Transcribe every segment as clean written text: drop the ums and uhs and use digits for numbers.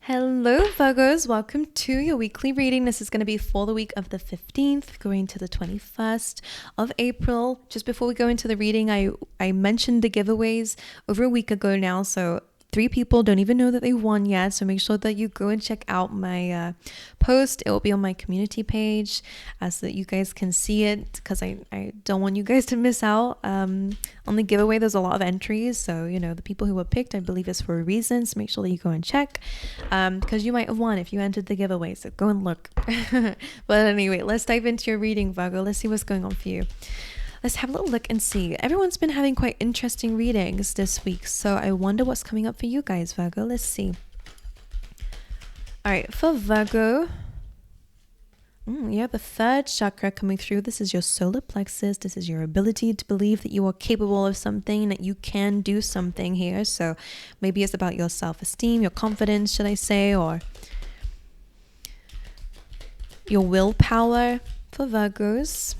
Hello, Virgos. Welcome to your weekly reading. This is going to be for the week of the 15th, going to the 21st of April. Just before we go into the reading, I mentioned the giveaways over a week ago now, so 3 people don't even know that they won yet, so make sure that you go and check out my post. It will be on my community page so that you guys can see it, because I don't want you guys to miss out. On the giveaway, there's a lot of entries, so the people who were picked, I believe, is for a reason, so make sure that you go and check, because you might have won if you entered the giveaway, so go and look. But anyway, let's dive into your reading, Virgo. Let's see what's going on for you. Let's have a little look and see. Everyone's been having quite interesting readings this week, so I wonder what's coming up for you guys, Virgo. Let's see. All right, for Virgo, you have the 3rd chakra coming through. This is your solar plexus. This is your ability to believe that you are capable of something, that you can do something here. So maybe it's about your self-esteem, your confidence, should I say, or your willpower for Virgos.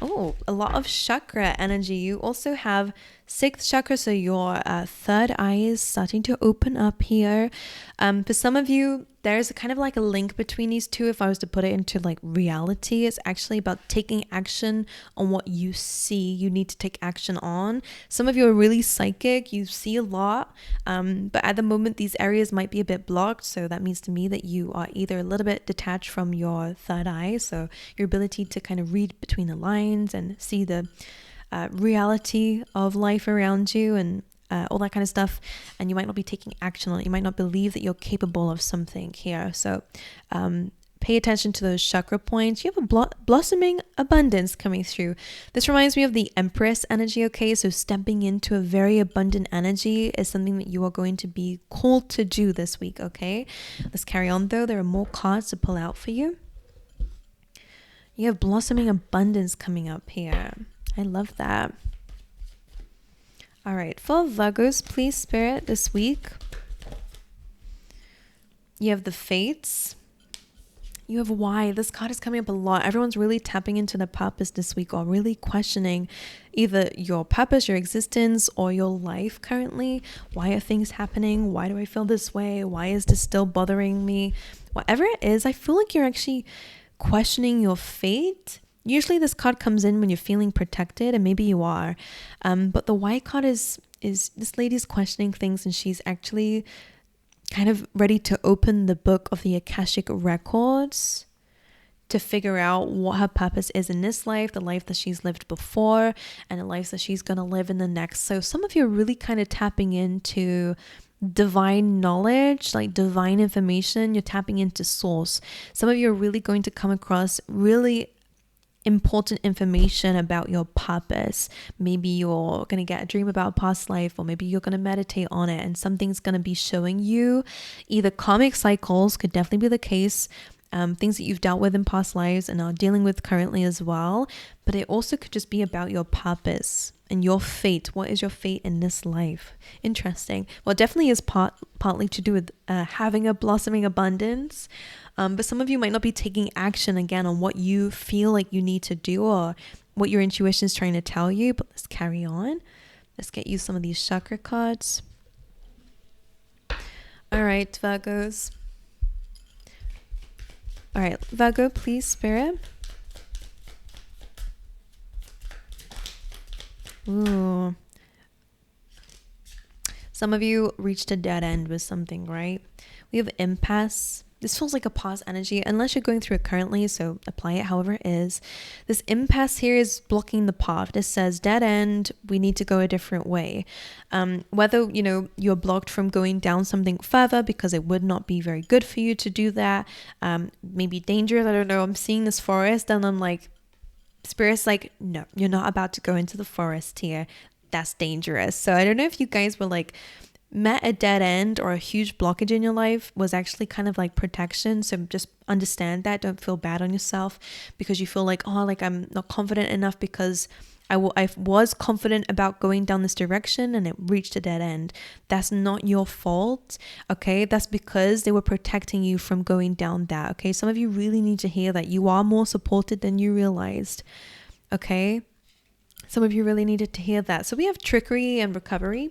Oh, a lot of chakra energy. You also have 6th chakra, so your 3rd eye is starting to open up here. For some of you, there's kind of like a link between these two. If I was to put it into like reality, it's actually about taking action on what you see you need to take action on. Some of you are really psychic, you see a lot, but at the moment these areas might be a bit blocked, so that means to me that you are either a little bit detached from your 3rd eye, so your ability to kind of read between the lines and see the reality of life around you and all that kind of stuff, and you might not be taking action on it. You might not believe that you're capable of something here, so pay attention to those chakra points. You have a blossoming abundance coming through. This reminds me of the Empress energy, okay? So stepping into a very abundant energy is something that you are going to be called to do this week, okay? Let's carry on though. There are more cards to pull out for you. You have blossoming abundance coming up here. I love that. All right, for Virgos, please, Spirit, this week. You have the Fates. You have why. This card is coming up a lot. Everyone's really tapping into the purpose this week, or really questioning either your purpose, your existence, or your life currently. Why are things happening? Why do I feel this way? Why is this still bothering me? Whatever it is, I feel like you're actually questioning your fate. Usually this card comes in when you're feeling protected, and maybe you are. But the white card is this lady's questioning things, and she's actually kind of ready to open the book of the Akashic records to figure out what her purpose is in this life, the life that she's lived before, and the life that she's going to live in the next. So some of you are really kind of tapping into divine knowledge, like divine information. You're tapping into source. Some of you are really going to come across really important information about your purpose. Maybe you're going to get a dream about a past life, or maybe you're going to meditate on it, and something's going to be showing you either karmic cycles, could definitely be the case, things that you've dealt with in past lives and are dealing with currently as well, but it also could just be about your purpose and your fate. What is your fate in this life? Interesting. Well, it definitely is partly to do with having a blossoming abundance, but some of you might not be taking action again on what you feel like you need to do or what your intuition is trying to tell you. But let's carry on. Let's get you some of these chakra cards. All right, Virgos. All right, Virgo, please, Spirit. Ooh. Some of you reached a dead end with something, right? We have impasse. This feels like a pause energy, unless you're going through it currently, so apply it however it is. This impasse here is blocking the path. This says dead end, we need to go a different way. Whether, you're blocked from going down something further because it would not be very good for you to do that. Maybe dangerous, I don't know. I'm seeing this forest and I'm like, Spirit's like, no, you're not about to go into the forest here. That's dangerous. So I don't know if you guys were like, met a dead end or a huge blockage in your life was actually kind of like protection. So just understand that. Don't feel bad on yourself because you feel like, oh, like I'm not confident enough because I was confident about going down this direction and it reached a dead end. That's not your fault, okay? That's because they were protecting you from going down that, okay? Some of you really need to hear that you are more supported than you realized, okay? Some of you really needed to hear that. So we have trickery and recovery.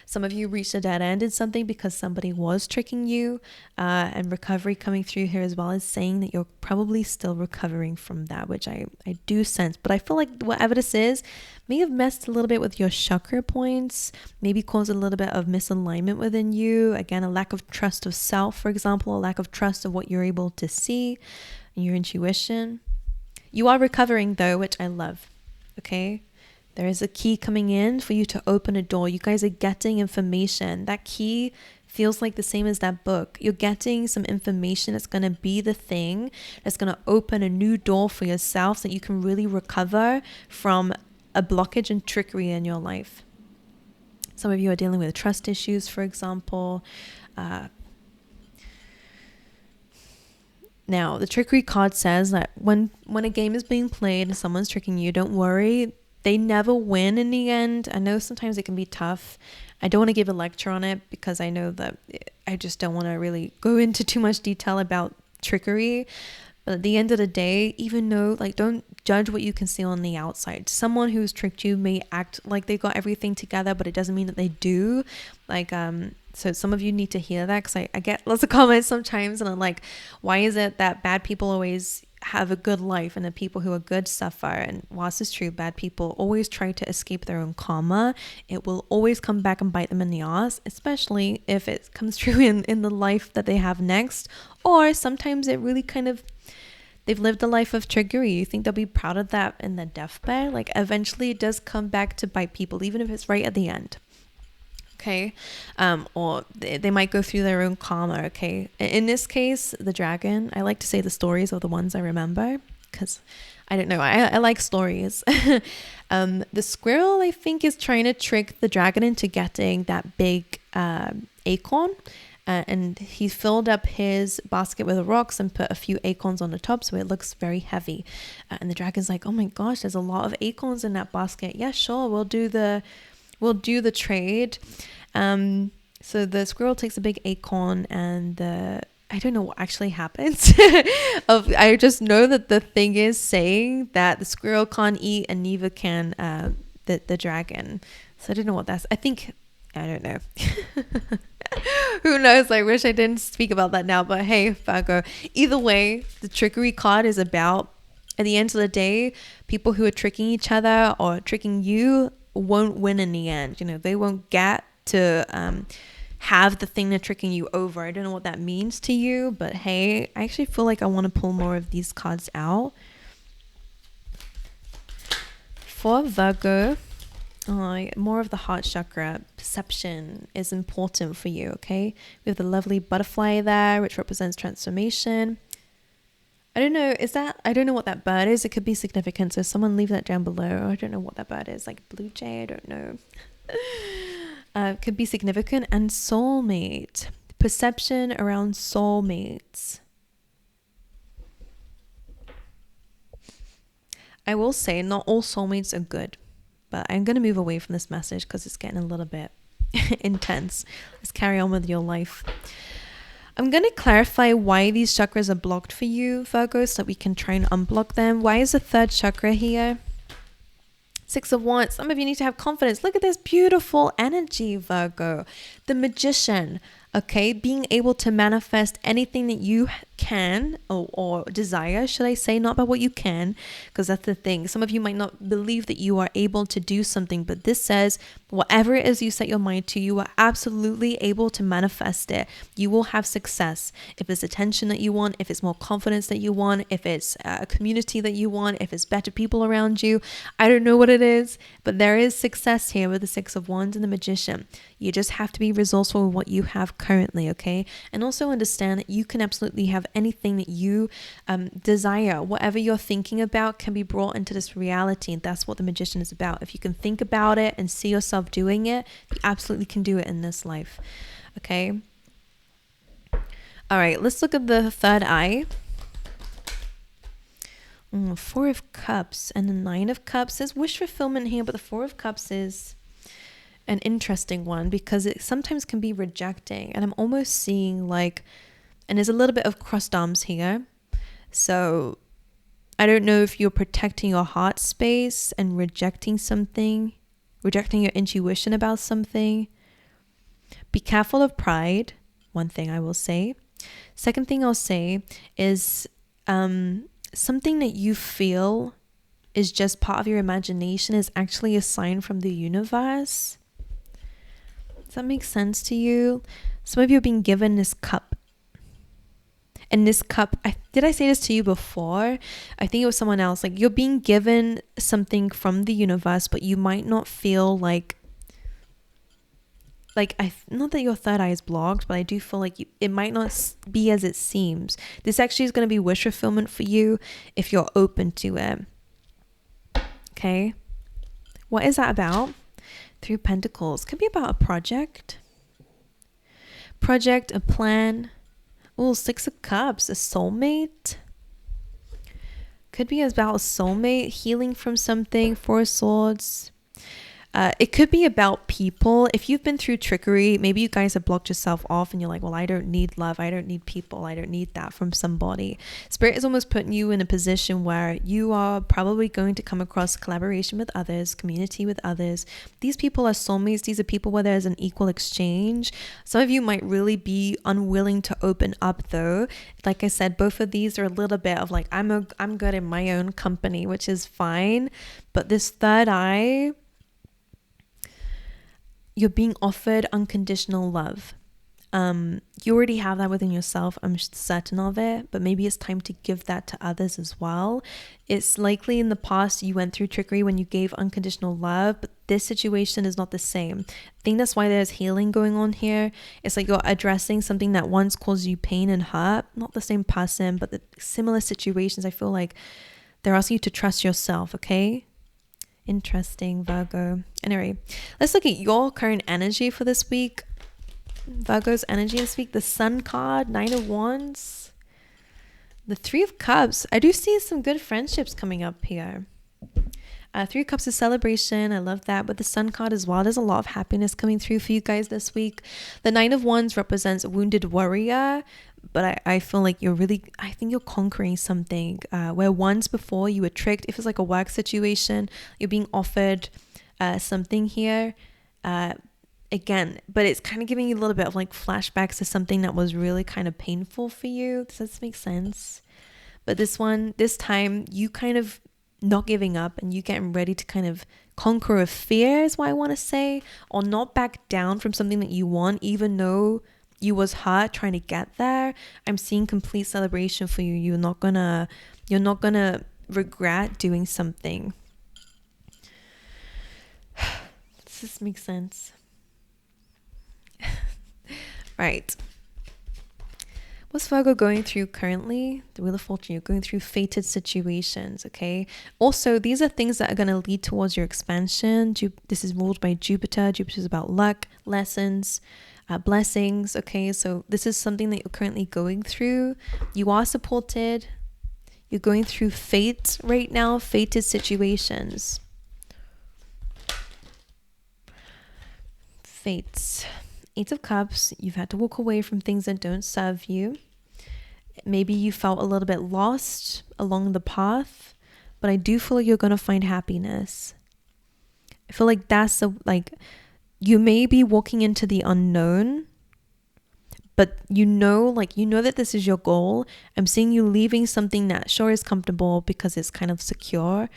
Some of you reached a dead end in something because somebody was tricking you, and recovery coming through here as well as saying that you're probably still recovering from that, which I do sense. But I feel like whatever this is may have messed a little bit with your chakra points, maybe caused a little bit of misalignment within you. Again, a lack of trust of self, for example, a lack of trust of what you're able to see and your intuition. You are recovering though, which I love. Okay. There is a key coming in for you to open a door. You guys are getting information. That key feels like the same as that book. You're getting some information that's going to be the thing that's going to open a new door for yourself so that you can really recover from a blockage and trickery in your life. Some of you are dealing with trust issues, for example. Now, the trickery card says that when a game is being played and someone's tricking you, don't worry. They never win in the end. I know sometimes it can be tough. I don't want to give a lecture on it because I know that I just don't want to really go into too much detail about trickery. But at the end of the day, even though, like, don't judge what you can see on the outside. Someone who's tricked you may act like they got everything together, but it doesn't mean that they do. Like, so some of you need to hear that, because I get lots of comments sometimes and I'm like, why is it that bad people always have a good life and the people who are good suffer? And whilst it's true, bad people always try to escape their own karma. It will always come back and bite them in the ass, especially if it comes true in the life that they have next. Or sometimes it really kind of, they've lived a life of trickery. You think they'll be proud of that in their deathbed? Like, eventually it does come back to bite people, even if it's right at the end. Okay. Or they might go through their own karma. Okay. In this case, the dragon, I like to say the stories are the ones I remember, because I don't know, I like stories. The squirrel, I think, is trying to trick the dragon into getting that big acorn. And he filled up his basket with rocks and put a few acorns on the top, so it looks very heavy. And the dragon's like, oh my gosh, there's a lot of acorns in that basket. Yeah, sure, we'll do the trade. So the squirrel takes a big acorn, and I don't know what actually happens. I just know that the thing is saying that the squirrel can't eat and neither can the dragon. So I don't know what that's. I don't know. Who knows? I wish I didn't speak about that now, but hey, Virgo. Either way, the trickery card is about, at the end of the day, people who are tricking each other or tricking you won't win in the end. You know, they won't get to have the thing they're tricking you over. I don't know what that means to you, but hey, I actually feel like I want to pull more of these cards out. For Virgo, more of the heart chakra, perception is important for you, okay? We have the lovely butterfly there, which represents transformation. I don't know what that bird is. It could be significant, so someone leave that down below. I don't know what that bird is, like blue jay, I don't know. Could be significant. And soulmate, perception around soulmates. I will say not all soulmates are good, but I'm going to move away from this message because it's getting a little bit intense. Let's carry on with your life. I'm going to clarify why these chakras are blocked for you, Virgo, so that we can try and unblock them. Why is the third chakra here? Six of Wands. Some of you need to have confidence. Look at this beautiful energy, Virgo. The Magician, okay? Being able to manifest anything that you can or desire, should I say, not about what you can, because that's the thing. Some of you might not believe that you are able to do something, but this says whatever it is you set your mind to, you are absolutely able to manifest it. You will have success. If it's attention that you want, if it's more confidence that you want, if it's a community that you want, if it's better people around you, I don't know what it is, but there is success here with the Six of Wands and the Magician. You just have to be resourceful with what you have currently, okay? And also understand that you can absolutely have anything that you desire. Whatever you're thinking about can be brought into this reality, and that's what the Magician is about. If you can think about it and see yourself doing it, you absolutely can do it in this life, okay? All right, let's look at the third eye. Four of Cups and the Nine of Cups. There's wish fulfillment here, but the Four of Cups is an interesting one because it sometimes can be rejecting, and I'm almost seeing like, and there's a little bit of crossed arms here. So I don't know if you're protecting your heart space and rejecting something, rejecting your intuition about something, Be careful of pride. One thing I will say. Second thing I'll say is something that you feel is just part of your imagination is actually a sign from the universe. Does that make sense to you? Some of you are being given this cup. And this cup, did I say this to you before? I think it was someone else. Like, you're being given something from the universe, but you might not feel like not that your third eye is blocked, but I do feel like it might not be as it seems. This actually is going to be wish fulfillment for you if you're open to it. Okay. What is that about? 3 of Pentacles. Could be about a project, a plan. Oh, 6 of Cups, a soulmate. Could be about a soulmate, healing from something. 4 of Swords. It could be about people. If you've been through trickery, maybe you guys have blocked yourself off and you're like, well, I don't need love. I don't need people. I don't need that from somebody. Spirit is almost putting you in a position where you are probably going to come across collaboration with others, community with others. These people are soulmates. These are people where there's an equal exchange. Some of you might really be unwilling to open up though. Like I said, both of these are a little bit of like, I'm good in my own company, which is fine. But this third eye, you're being offered unconditional love. You already have that within yourself. I'm certain of it, but maybe it's time to give that to others as well. It's likely in the past you went through trickery when you gave unconditional love, but this situation is not the same. I think that's why there's healing going on here. It's like you're addressing something that once caused you pain and hurt. Not the same person, but the similar situations. I feel like they're asking you to trust yourself, okay? Interesting, Virgo. Anyway, let's look at your current energy for this week. Virgo's energy this week. The Sun card, 9 of Wands. The 3 of Cups. I do see some good friendships coming up here. 3 of Cups is celebration. I love that. But the Sun card as well. There's a lot of happiness coming through for you guys this week. The 9 of Wands represents a wounded warrior. But I feel like I think you're conquering something where once before you were tricked. If it's like a work situation, you're being offered something here again, but it's kind of giving you a little bit of like flashbacks to something that was really kind of painful for you. Does this make sense? But this time you kind of not giving up and you getting ready to kind of conquer a fear is what I want to say, or not back down from something that you want, even though you was hurt trying to get there. I'm seeing complete celebration for you. You're not gonna regret doing something. Does this make sense? Right. What's Virgo going through currently? The Wheel of Fortune. You're going through fated situations, okay? Also, these are things that are going to lead towards your expansion. This is ruled by Jupiter. Jupiter is about luck, lessons, blessings, okay? So this is something that you're currently going through. You are supported. You're going through fate right now, fated situations. Fates. 8 of Cups. You've had to walk away from things that don't serve you. Maybe you felt a little bit lost along the path, but I do feel like you're going to find happiness. I feel like you may be walking into the unknown, but you know that this is your goal. I'm seeing you leaving something that sure is comfortable because it's kind of secure,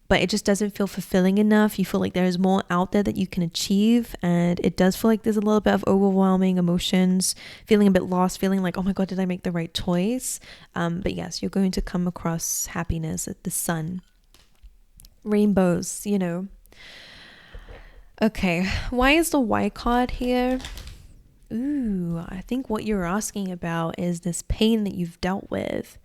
but it just doesn't feel fulfilling enough. You feel like there's more out there that you can achieve, and it does feel like there's a little bit of overwhelming emotions, feeling a bit lost, feeling like, oh my God, did I make the right choice? But yes, you're going to come across happiness at the sun. Rainbows, Okay, why is the Y card here? Ooh, I think what you're asking about is this pain that you've dealt with.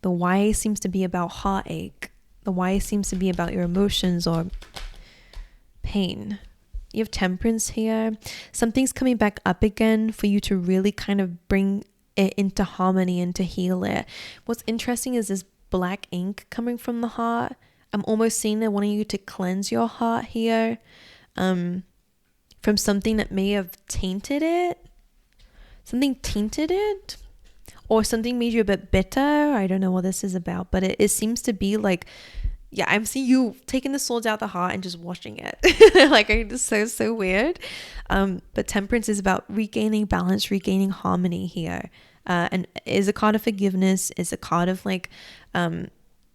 The Y seems to be about heartache. The Y seems to be about your emotions or pain. You have Temperance here. Something's coming back up again for you to really kind of bring it into harmony and to heal it. What's interesting is this black ink coming from the heart. I'm almost seeing that wanting you to cleanse your heart here. From something that may have tainted it. Something tainted it. Or something made you a bit bitter. I don't know what this is about. But it seems to be like yeah, I'm seeing you taking the swords out the heart and just washing it. Like, it's just so weird. But temperance is about regaining balance, regaining harmony here. And is a card of forgiveness, is a card of like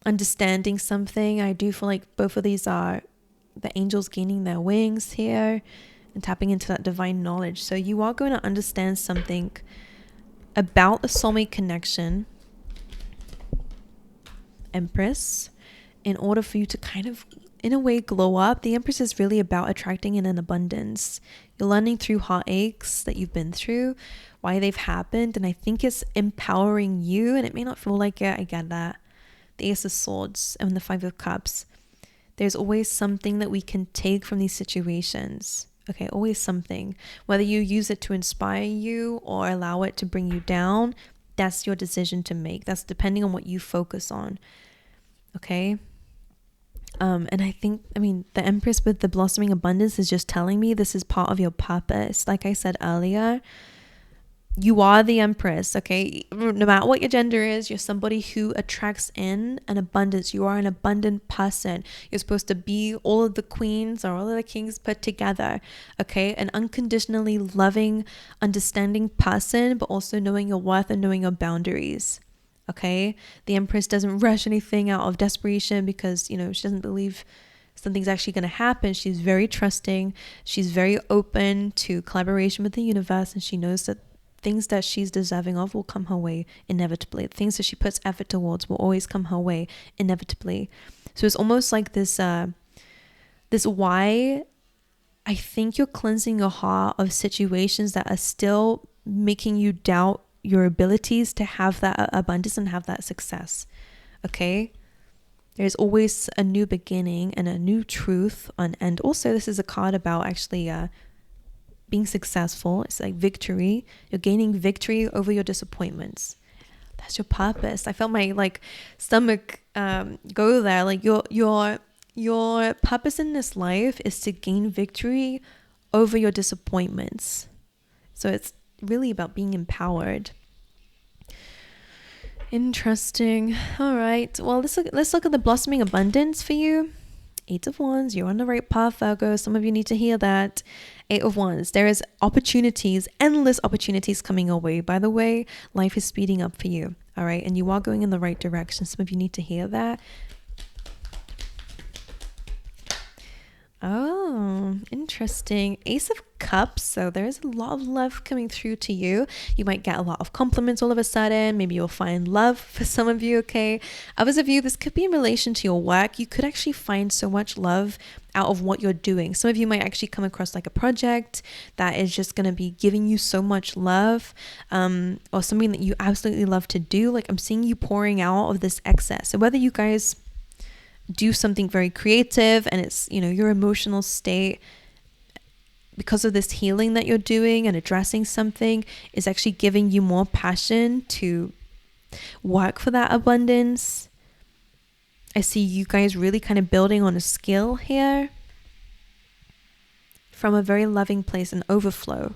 understanding something. I do feel like both of these are the angels gaining their wings here and tapping into that divine knowledge. So you are going to understand something about the soulmate connection, Empress, in order for you to kind of, in a way, glow up. The Empress is really about attracting in an abundance. You're learning through heartaches that you've been through, why they've happened, and I think it's empowering you, and it may not feel like it. I get that. The Ace of Swords and the Five of Cups. There's always something that we can take from these situations. Okay, always something. Whether you use it to inspire you or allow it to bring you down, that's your decision to make. That's depending on what you focus on. Okay? And I think, the Empress with the blossoming abundance is just telling me this is part of your purpose. Like I said earlier, you are the Empress, okay? No matter what your gender is, you're somebody who attracts in an abundance. You are an abundant person. You're supposed to be all of the queens or all of the kings put together, okay? An unconditionally loving, understanding person, but also knowing your worth and knowing your boundaries, okay? The Empress doesn't rush anything out of desperation because, she doesn't believe something's actually going to happen. She's very trusting. She's very open to collaboration with the universe, and she knows that things that she's deserving of will come her way inevitably. Things that she puts effort towards will always come her way inevitably. So it's almost like this why I think you're cleansing your heart of situations that are still making you doubt your abilities to have that abundance and have that success. Okay? There's always a new beginning and a new truth. And also this is a card about actually being successful. It's like victory. You're gaining victory over your disappointments. That's your purpose. I felt my stomach go there. Like your purpose in this life is to gain victory over your disappointments. So it's really about being empowered. Interesting. All right. Well, let's look at the blossoming abundance for you. 8 of Wands. You're on the right path, Virgo. Some of you need to hear that. 8 of Wands. There is opportunities, endless opportunities coming your way. By the way, life is speeding up for you. All right. And you are going in the right direction. Some of you need to hear that. Oh, interesting. Ace of Cups. So there's a lot of love coming through to you. You might get a lot of compliments all of a sudden. Maybe you'll find love for some of you, okay? Others of you, this could be in relation to your work. You could actually find so much love out of what you're doing. Some of you might actually come across like a project that is just going to be giving you so much love, or something that you absolutely love to do. Like I'm seeing you pouring out of this excess. So whether you guys do something very creative and it's, your emotional state because of this healing that you're doing and addressing something is actually giving you more passion to work for that abundance. I see you guys really kind of building on a skill here from a very loving place and overflow.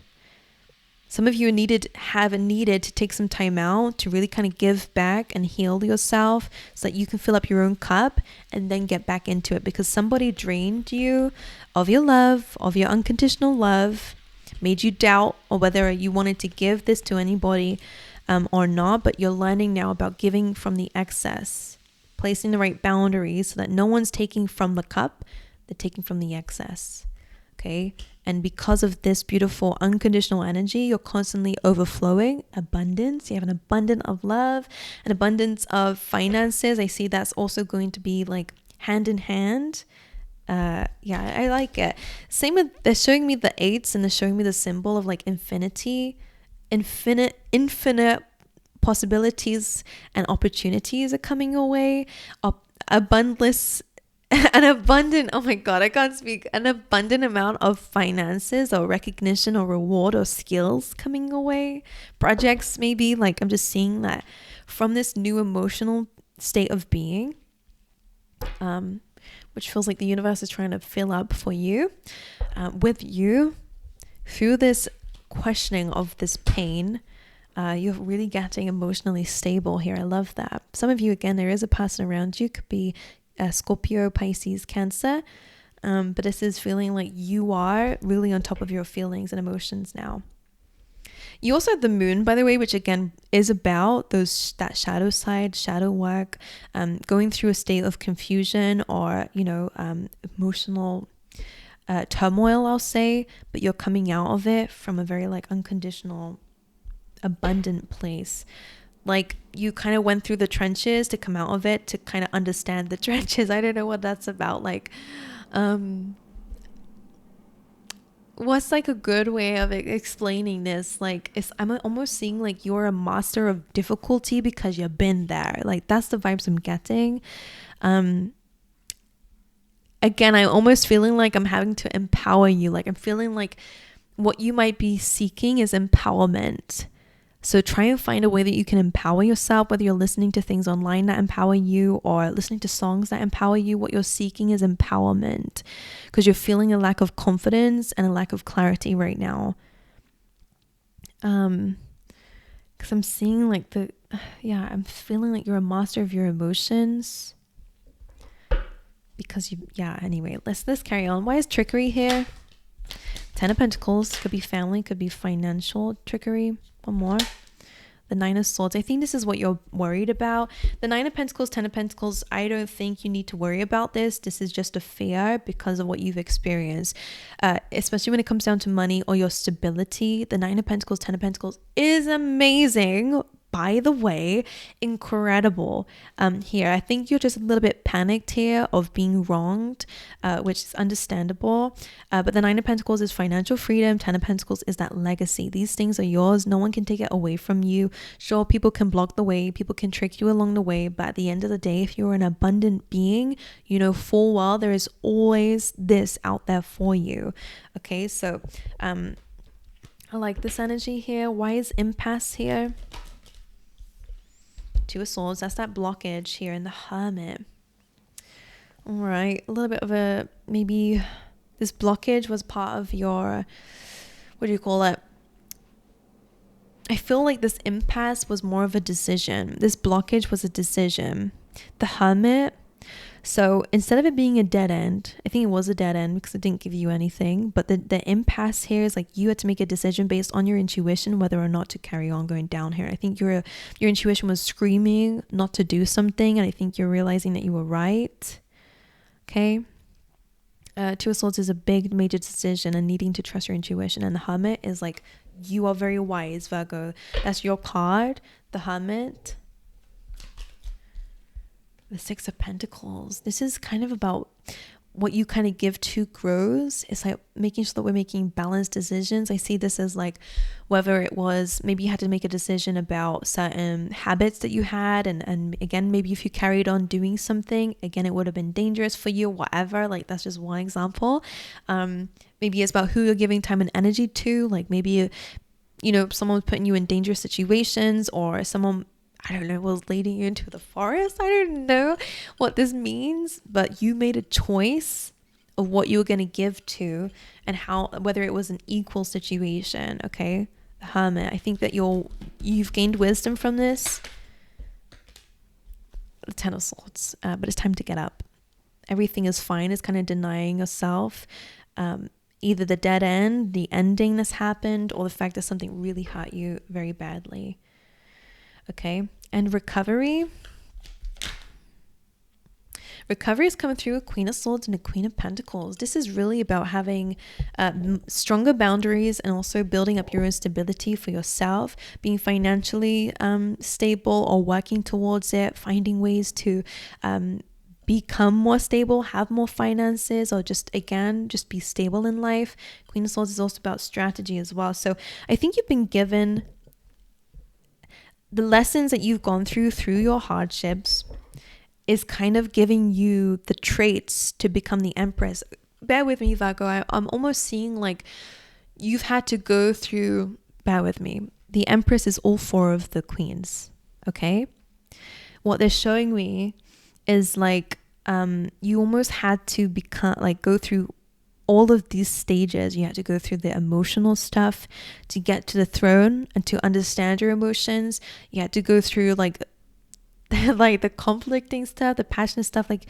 Some of you have needed to take some time out to really kind of give back and heal yourself so that you can fill up your own cup and then get back into it, because somebody drained you of your love, of your unconditional love, made you doubt or whether you wanted to give this to anybody or not. But you're learning now about giving from the excess, placing the right boundaries so that no one's taking from the cup, they're taking from the excess. Okay. And because of this beautiful unconditional energy, you're constantly overflowing abundance. You have an abundance of love, an abundance of finances. I see that's also going to be like hand in hand. I like it. Same with, they're showing me the 8s and they're showing me the symbol of like infinity, infinite possibilities and opportunities are coming your way. An abundant amount of finances or recognition or reward or skills coming away. Projects, maybe, like I'm just seeing that from this new emotional state of being, which feels like the universe is trying to fill up for you, with you through this questioning of this pain. You're really getting emotionally stable here. I love that. Some of you, again, there is a person around you, could be Scorpio, Pisces, Cancer. But this is feeling like you are really on top of your feelings and emotions now. You also have the moon, by the way, which again is about that shadow side, shadow work, going through a state of confusion or, emotional turmoil, I'll say, but you're coming out of it from a very like unconditional, abundant place. Like you kind of went through the trenches to come out of it, to kind of understand the trenches. I don't know what that's about. Like, what's like a good way of explaining this? Like, I'm almost seeing like you're a master of difficulty because you've been there. Like that's the vibes I'm getting. Again, I'm almost feeling like I'm having to empower you. Like I'm feeling like what you might be seeking is empowerment. So try and find a way that you can empower yourself, whether you're listening to things online that empower you or listening to songs that empower you. What you're seeking is empowerment because you're feeling a lack of confidence and a lack of clarity right now. Because I'm seeing like I'm feeling like you're a master of your emotions. Because anyway, let's carry on. Why is trickery here? 10 of Pentacles, could be family, could be financial trickery. One more. The 9 of Swords. I think this is what you're worried about. The 9 of Pentacles, 10 of Pentacles, I don't think you need to worry about this. This is just a fear because of what you've experienced. Especially when it comes down to money or your stability. The 9 of Pentacles, 10 of Pentacles is amazing. By the way, incredible here. I think you're just a little bit panicked here of being wronged, which is understandable. But the 9 of Pentacles is financial freedom. 10 of Pentacles is that legacy. These things are yours. No one can take it away from you. Sure, people can block the way. People can trick you along the way. But at the end of the day, if you're an abundant being, you know full well there is always this out there for you. Okay, so I like this energy here. Why is impasse here? 2 of Swords, that's that blockage here in the Hermit. All right, a little bit of maybe this blockage was part of your, what do you call it? I feel like this impasse was more of a decision. This blockage was a decision. The Hermit, so instead of it being a dead end, I think it was a dead end because it didn't give you anything. But the impasse here is like you had to make a decision based on your intuition whether or not to carry on going down here. I think your intuition was screaming not to do something, and I think you're realizing that you were right. Okay. 2 of Swords is a big major decision and needing to trust your intuition. And the Hermit is like you are very wise, Virgo. That's your card, the Hermit. The 6 of Pentacles. This is kind of about what you kind of give to grows. It's like making sure that we're making balanced decisions. I see this as like whether it was maybe you had to make a decision about certain habits that you had, and again, maybe if you carried on doing something, again, it would have been dangerous for you, whatever. Like that's just one example. Maybe it's about who you're giving time and energy to. Like maybe someone was putting you in dangerous situations, or someone, I don't know, was leading you into the forest. I don't know what this means, but you made a choice of what you were going to give to and whether it was an equal situation. Okay, the Hermit. I think that you've gained wisdom from this. The 10 of Swords, but it's time to get up. Everything is fine. It's kind of denying yourself. Either the dead end, the ending that's happened, or the fact that something really hurt you very badly. Okay, and recovery. Recovery is coming through a Queen of Swords and a Queen of Pentacles. This is really about having stronger boundaries and also building up your own stability for yourself, being financially stable or working towards it, finding ways to become more stable, have more finances, or just be stable in life. Queen of Swords is also about strategy as well. So I think you've been given the lessons that you've gone through your hardships is kind of giving you the traits to become the Empress. Bear with me, Virgo. I'm almost seeing like you've had to go through, bear with me. The Empress is all 4 of the queens. Okay. What they're showing me is like, you almost had to go through all of these stages. You had to go through the emotional stuff to get to the throne and to understand your emotions. You had to go through like the conflicting stuff, the passionate stuff. Like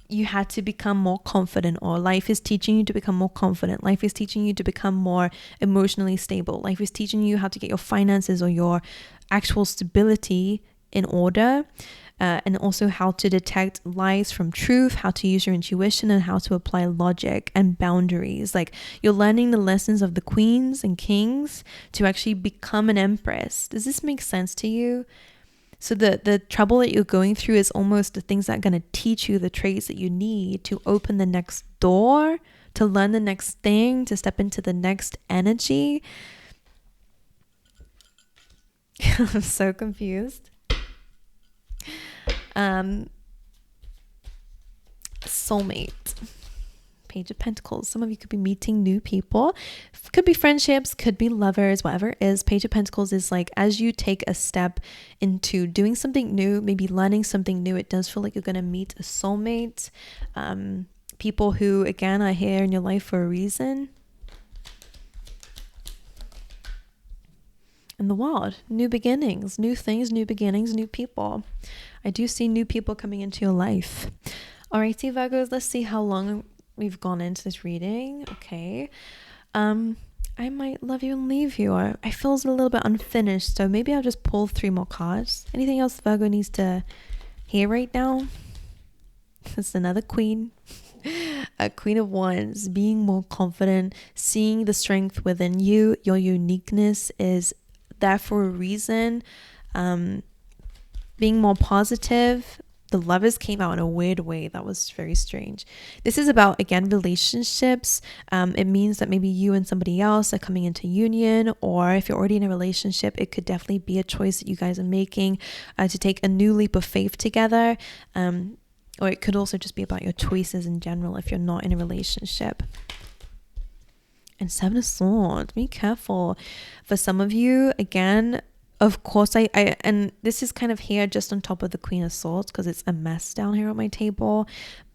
you had to become more confident, or life is teaching you to become more confident. Life is teaching you to become more emotionally stable. Life is teaching you how to get your finances or your actual stability in order. And also how to detect lies from truth, how to use your intuition, and how to apply logic and boundaries. Like, you're learning the lessons of the queens and kings to actually become an empress. Does this make sense to you? So the trouble that you're going through is almost the things that are going to teach you the traits that you need to open the next door, to learn the next thing, to step into the next energy. I'm so confused. Soulmate, Page of Pentacles. Some of you could be meeting new people, could be friendships, could be lovers, whatever it is. Page of Pentacles is like, as you take a step into doing something new, maybe learning something new, it does feel like you're going to meet a soulmate. People who, again, are here in your life for a reason. In the world, new beginnings, new things, new beginnings, new people. I do see new people coming into your life. Alrighty, Virgos, let's see how long we've gone into this reading. Okay. I might love you and leave you, or I feel it's a little bit unfinished, so maybe I'll just pull 3 more cards. Anything else Virgo needs to hear right now? It's another queen. A Queen of Wands, being more confident, seeing the strength within you. Your uniqueness is there for a reason. Being more positive. The Lovers came out in a weird way. That was very strange. This is about, again, relationships. It means that maybe you and somebody else are coming into union, or if you're already in a relationship, it could definitely be a choice that you guys are making to take a new leap of faith together. Or it could also just be about your choices in general if you're not in a relationship. And 7 of Swords, be careful. For some of you, again, of course, I and this is kind of here just on top of the Queen of Swords because it's a mess down here on my table.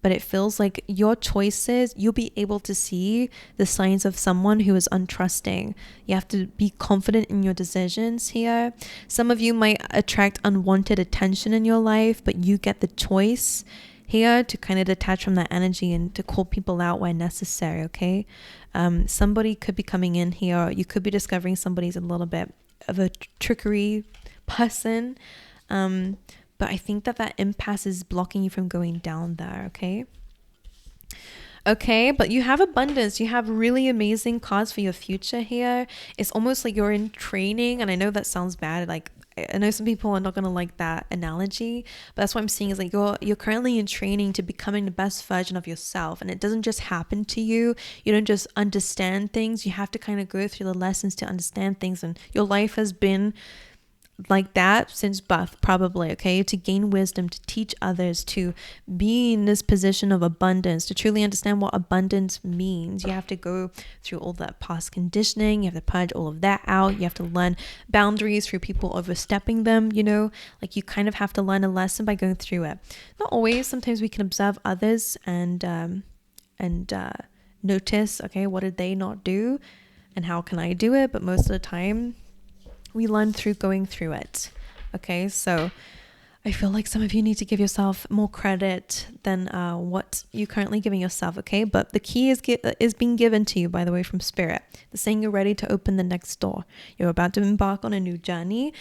But it feels like your choices, you'll be able to see the signs of someone who is untrusting. You have to be confident in your decisions here. Some of you might attract unwanted attention in your life, but you get the choice here to kind of detach from that energy and to call people out where necessary, okay? Somebody could be coming in here. You could be discovering somebody's a little bit of a trickery person. But I think that impasse is blocking you from going down there, okay? Okay, but you have abundance. You have really amazing cards for your future here. It's almost like you're in training, and I know that sounds bad. Like, I know some people are not going to like that analogy, but that's what I'm seeing is like you're currently in training to becoming the best version of yourself, and it doesn't just happen to you. You don't just understand things. You have to kind of go through the lessons to understand things, and your life has been like that since birth, probably, okay? To gain wisdom, to teach others, to be in this position of abundance, to truly understand what abundance means. You have to go through all that past conditioning. You have to purge all of that out. You have to learn boundaries through people overstepping them, you know? Like, you kind of have to learn a lesson by going through it. Not always. Sometimes we can observe others and notice, okay, what did they not do and how can I do it? But most of the time, we learn through going through it. Okay, so I feel like some of you need to give yourself more credit than what you're currently giving yourself, okay? But the key is being given to you, by the way, from Spirit. They're saying you're ready to open the next door. You're about to embark on a new journey.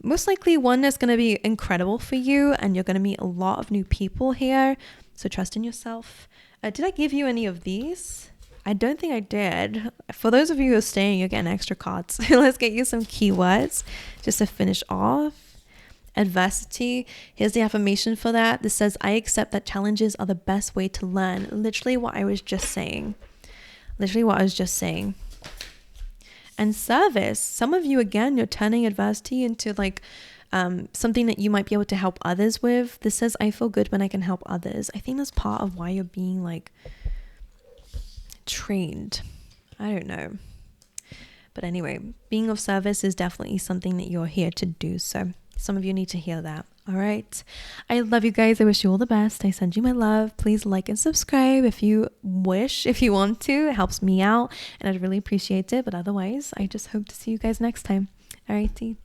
Most likely one that's going to be incredible for you, and you're going to meet a lot of new people here. So trust in yourself. Did I give you any of these? I don't think I did. For those of you who are staying, you're getting extra cards. Let's get you some keywords just to finish off. Adversity. Here's the affirmation for that. This says, I accept that challenges are the best way to learn. Literally what I was just saying. And service. Some of you, again, you're turning adversity into like something that you might be able to help others with. This says, I feel good when I can help others. I think that's part of why you're being like trained. I don't know. But anyway, being of service is definitely something that you're here to do. So some of you need to hear that. All right. I love you guys. I wish you all the best. I send you my love. Please like and subscribe if you wish, if you want to. It helps me out and I'd really appreciate it. But otherwise, I just hope to see you guys next time. All righty.